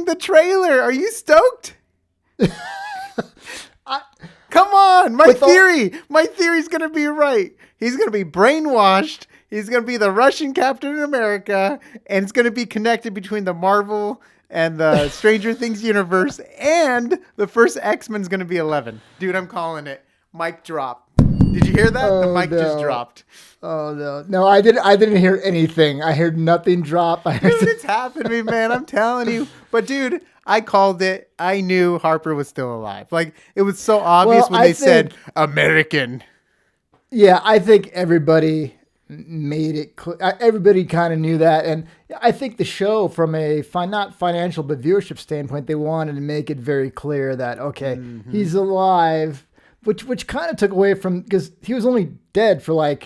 the trailer. Are you stoked? Come on. My theory's going to be right. He's going to be brainwashed. He's going to be the Russian Captain America. And it's going to be connected between the Marvel and the Stranger Things universe. And the first X-Men's going to be 11. Dude, I'm calling it. Mic drop. Did you hear that? The mic just dropped. Oh, no. No, I didn't hear anything. I heard nothing drop. Dude, it's happening, man. I'm telling you. But, dude, I called it. I knew Harper was still alive. Like, it was so obvious when they said American. Yeah, I think everybody made it clear. Everybody kind of knew that. And I think the show, from a not financial but viewership standpoint, they wanted to make it very clear that, okay, he's alive. Which kind of took away from, because he was only dead for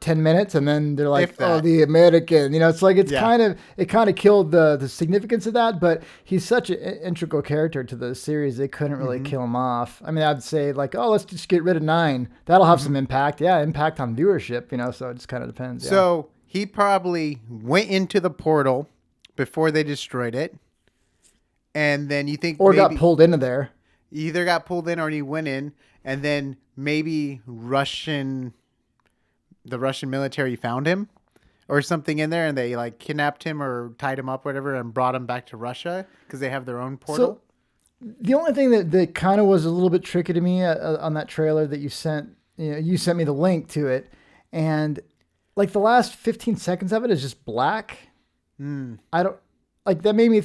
10 minutes, and then they're like, oh, the American, it's like, it kind of killed the significance of that. But he's such an integral character to the series, they couldn't really kill him off. I mean, I'd say let's just get rid of 9. That'll have some impact. Yeah, impact on viewership, so it just kind of depends. So he probably went into the portal before they destroyed it, and then you think, or got pulled into there. He either got pulled in or he went in, and then maybe the Russian military found him or something in there, and they kidnapped him or tied him up, or whatever, and brought him back to Russia because they have their own portal. So the only thing that kind of was a little bit tricky to me on that trailer that you sent, you sent me the link to it, and the last 15 seconds of it is just black. I don't that made me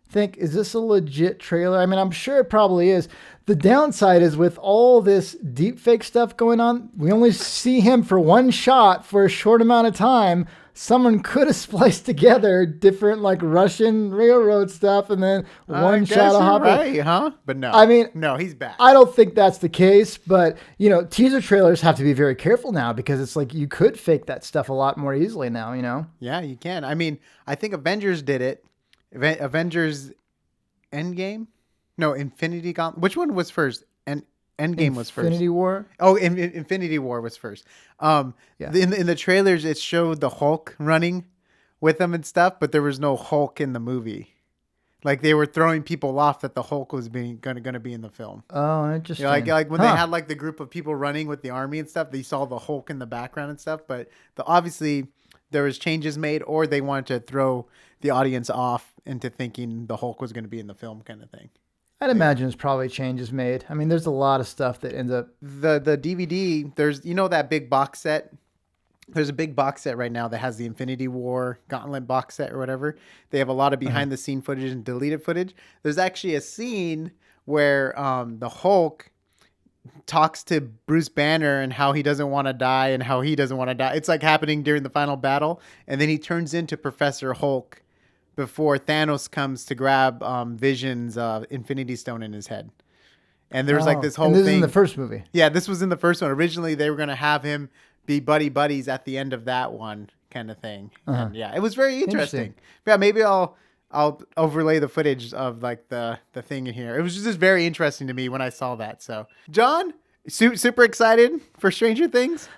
think, is this a legit trailer? I mean, I'm sure it probably is. The downside is, with all this deep fake stuff going on, we only see him for one shot for a short amount of time. Someone could have spliced together different Russian railroad stuff and then one shot of Hopper. Right, huh? But no. I mean, no, he's back. I don't think that's the case, but teaser trailers have to be very careful now, because it's you could fake that stuff a lot more easily now, Yeah, you can. I mean, I think Avengers did it. Avengers Endgame? No, Infinity Gauntlet. Which one was first? Endgame was first. Infinity War? Oh, Infinity War was first. In the trailers, it showed the Hulk running with them and stuff, but there was no Hulk in the movie. They were throwing people off that the Hulk was going to be in the film. Oh, interesting. Like when they had the group of people running with the army and stuff, they saw the Hulk in the background and stuff, but obviously there was changes made, or they wanted to throw the audience off into thinking the Hulk was going to be in the film, kind of thing. I'd imagine it's probably changes made. I mean, there's a lot of stuff that ends up... The DVD, there's, that big box set? There's a big box set right now that has the Infinity War Gauntlet box set or whatever. They have a lot of behind-the-scene footage and deleted footage. There's actually a scene where the Hulk talks to Bruce Banner and how he doesn't want to die and how he doesn't want to die. It's happening during the final battle. And then he turns into Professor Hulk before Thanos comes to grab Vision's Infinity Stone in his head. And there's this whole thing. This is in the first movie. Yeah, this was in the first one. Originally, they were going to have him be buddies at the end of that one, kind of thing. And yeah, it was very interesting. Yeah, maybe I'll overlay the footage of the thing in here. It was just very interesting to me when I saw that. So, John, super excited for Stranger Things?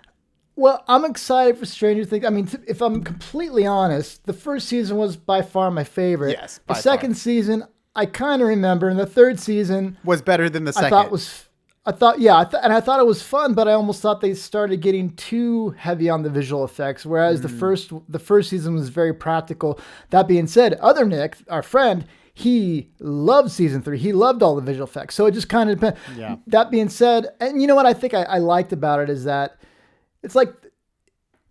Well, I'm excited for Stranger Things. I mean, if I'm completely honest, the first season was by far my favorite. Yes, the second season, I kind of remember, and the third season was better than the second. I thought it was fun, but I almost thought they started getting too heavy on the visual effects. Whereas the first season was very practical. That being said, Other Nick, our friend, he loved season 3. He loved all the visual effects. So it just kind of depends. Yeah. That being said, and you know what I think I liked about it is that it's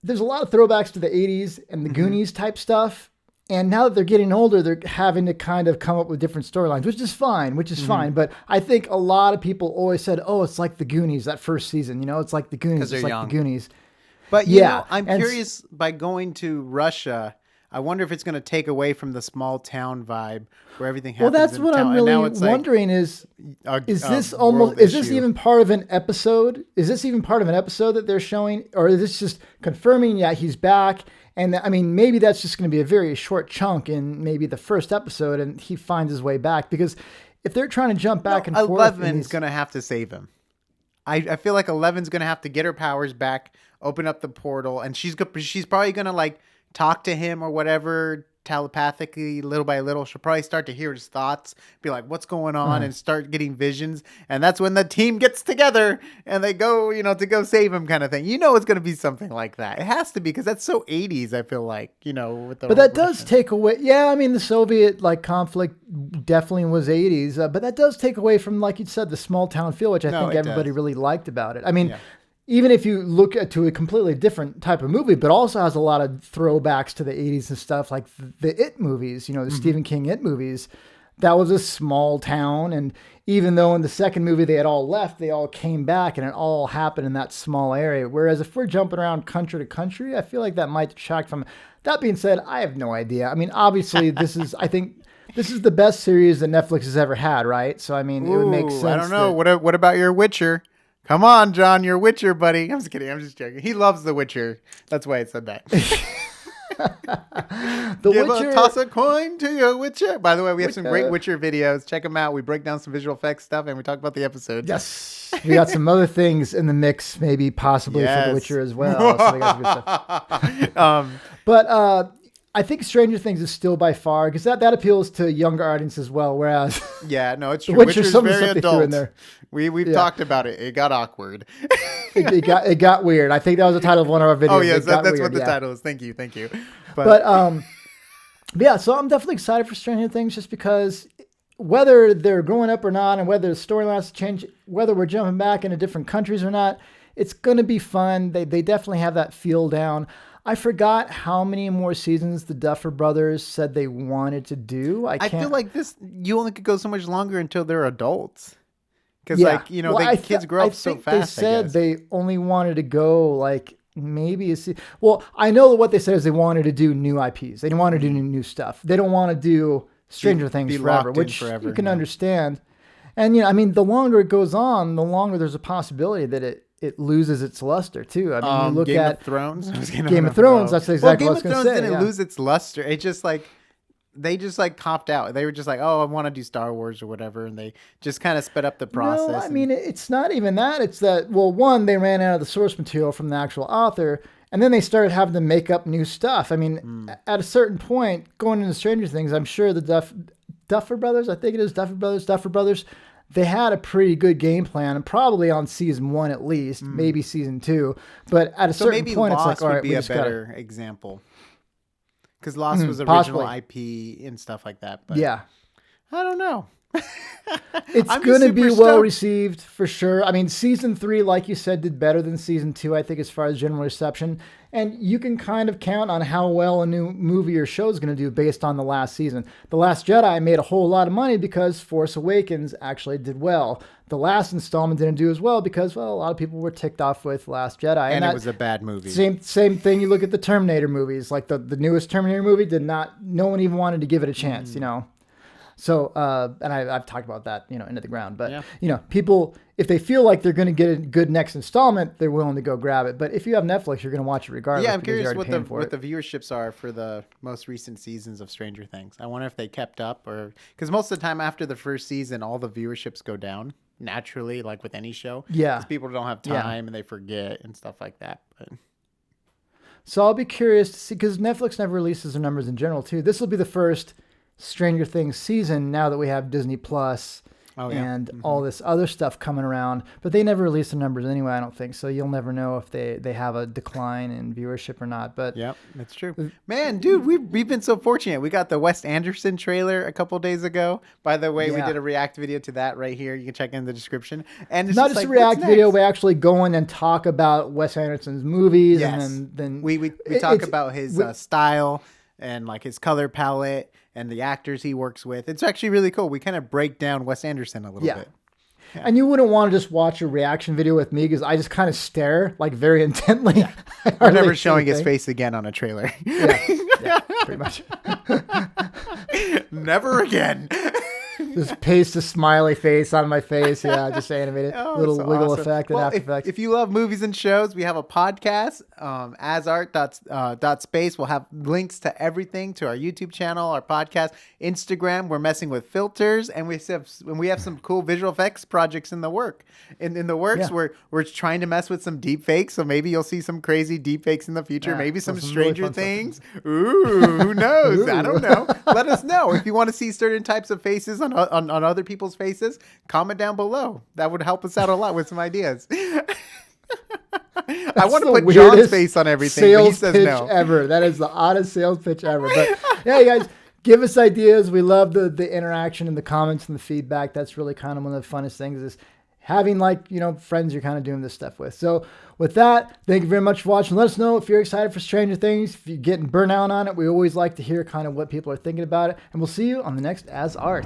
there's a lot of throwbacks to the 80s and the Goonies type stuff. And now that they're getting older, they're having to kind of come up with different storylines, which is fine. But I think a lot of people always said, oh, it's like the Goonies, that first season. It's like the Goonies. It's like young. the Goonies. But, I'm curious, by going to Russia, I wonder if it's going to take away from the small town vibe where everything happens. Well, that's in what town. I'm really wondering is this even part of an episode? Is this even part of an episode that they're showing? Or is this just confirming, he's back? And I mean, maybe that's just going to be a very short chunk in maybe the first episode and he finds his way back. Because if they're trying to jump back and forth... 11's going to have to save him. I feel like 11's going to have to get her powers back, open up the portal, and she's probably going to talk to him or whatever telepathically, little by little, she'll probably start to hear his thoughts, be like, what's going on, and start getting visions. And that's when the team gets together and they go, to go save him, kind of thing. It's going to be something like that. It has to be, because that's so 80s, I feel like, with the But that does take away, the Soviet conflict definitely was 80s, but that does take away from, like you said, the small town feel, which I think everybody really liked about it. I mean, even if you look to a completely different type of movie, but also has a lot of throwbacks to the 80s and stuff, like the It movies, the Stephen King It movies, that was a small town. And even though in the second movie they had all left, they all came back and it all happened in that small area. Whereas if we're jumping around country to country, I feel like that might detract from it. That being said, I have no idea. I mean, obviously I think this is the best series that Netflix has ever had, right? So, I mean, it would make sense. I don't know. What about your Witcher? Come on, John, your Witcher, buddy. I'm just kidding. I'm just joking. He loves The Witcher. That's why I said that. Toss a coin to your Witcher. By the way, we have some great Witcher videos. Check them out. We break down some visual effects stuff, and we talk about the episodes. Yes. We got some other things in the mix, maybe possibly for The Witcher as well. So we got some good stuff. But I think Stranger Things is still by far, because that appeals to younger audience as well. Whereas, it's true. Witcher's very adult. In there. We've talked about it. It got awkward. it got weird. I think that was the title of one of our videos. Oh yes, that's what the title is. Thank you. But so I'm definitely excited for Stranger Things, just because whether they're growing up or not, and whether the storylines change, whether we're jumping back into different countries or not, it's going to be fun. They definitely have that feel down. I forgot how many more seasons the Duffer Brothers said they wanted to do. I feel like you only could go so much longer until they're adults. Because, kids grow up so fast. They said they only wanted to go, maybe a season. Well, I know what they said is they wanted to do new IPs. They didn't want to do new stuff. They don't want to do Stranger Things forever, which you can understand. And, the longer it goes on, the longer there's a possibility that it loses its luster too. I mean, you look Game at of Thrones. Game of Thrones. That's exactly what I was going to say. Game of Thrones didn't lose its luster. It just they just copped out. They were just like, oh, I want to do Star Wars or whatever, and they just kind of sped up the process. No, I mean, it's not even that. It's that, well, one, they ran out of the source material from the actual author, and then they started having to make up new stuff. I mean, at a certain point, going into Stranger Things, I'm sure the Duffer Brothers, I think it is Duffer Brothers, they had a pretty good game plan, and probably on season 1 at least, maybe season 2. But at a certain point, it's like, all right, would be a better example, because Lost was original IP and stuff like that. But yeah, I don't know. It's going to be well received for sure. I mean, season 3, like you said, did better than season 2, I think, as far as general reception. And you can kind of count on how well a new movie or show is going to do based on the last season. The Last Jedi made a whole lot of money because Force Awakens actually did well. The last installment didn't do as well because, well, a lot of people were ticked off with Last Jedi. And it was a bad movie. Same thing. You look at the Terminator movies. Like the newest Terminator movie no one even wanted to give it a chance, So, and I've talked about that, into the ground, but people, if they feel like they're going to get a good next installment, they're willing to go grab it. But if you have Netflix, you're going to watch it regardless. Yeah, I'm curious what the viewerships are for the most recent seasons of Stranger Things. I wonder if they kept up, because most of the time after the first season, all the viewerships go down naturally, like with any show. Yeah. Because people don't have time and they forget and stuff like that. But so I'll be curious to see, because Netflix never releases their numbers in general too. This will be the first Stranger Things season now that we have Disney Plus and all this other stuff coming around, but they never release the numbers anyway, I don't think. So you'll never know if they have a decline in viewership or not. But yeah, that's true. Man, dude, we've been so fortunate. We got the Wes Anderson trailer a couple days ago. By the way, we did a react video to that right here. You can check in the description. And it's not just a react video. We actually go in and talk about Wes Anderson's movies, and then we talk about his style and like his color palette and the actors he works with. It's actually really cool. We kind of break down Wes Anderson a little bit. Yeah. And you wouldn't want to just watch a reaction video with me, because I just kind of stare like very intently. Yeah. We're never showing his face again on a trailer. Yeah, pretty much. Never again. Just paste a smiley face on my face. Yeah, just animate it. Little so wiggle awesome. effect and Well, After Effects. if you love movies and shows, we have a podcast, AsArt.space. We'll have links to everything, to our YouTube channel, our podcast, Instagram. We're messing with filters, and we have some cool visual effects projects in the works. Yeah. We're trying to mess with some deep fakes, so maybe you'll see some crazy deep fakes in the future. Yeah, Maybe so some some really Stranger fun stuff. Things. Ooh, who knows? I don't know. Let us know if you want to see certain types of faces on other people's faces. Comment down below. That would help us out a lot with some ideas. I want to the put John's weirdest face on everything, but he sales says pitch no. ever. That is the oddest sales pitch ever. But yeah, you guys, give us ideas. We love the interaction and the comments and the feedback. That's really kind of one of the funnest things is having friends you're kind of doing this stuff with. So with that, thank you very much for watching. Let us know if you're excited for Stranger Things, if you're getting burnt out on it. We always like to hear kind of what people are thinking about it. And we'll see you on the next AsArt.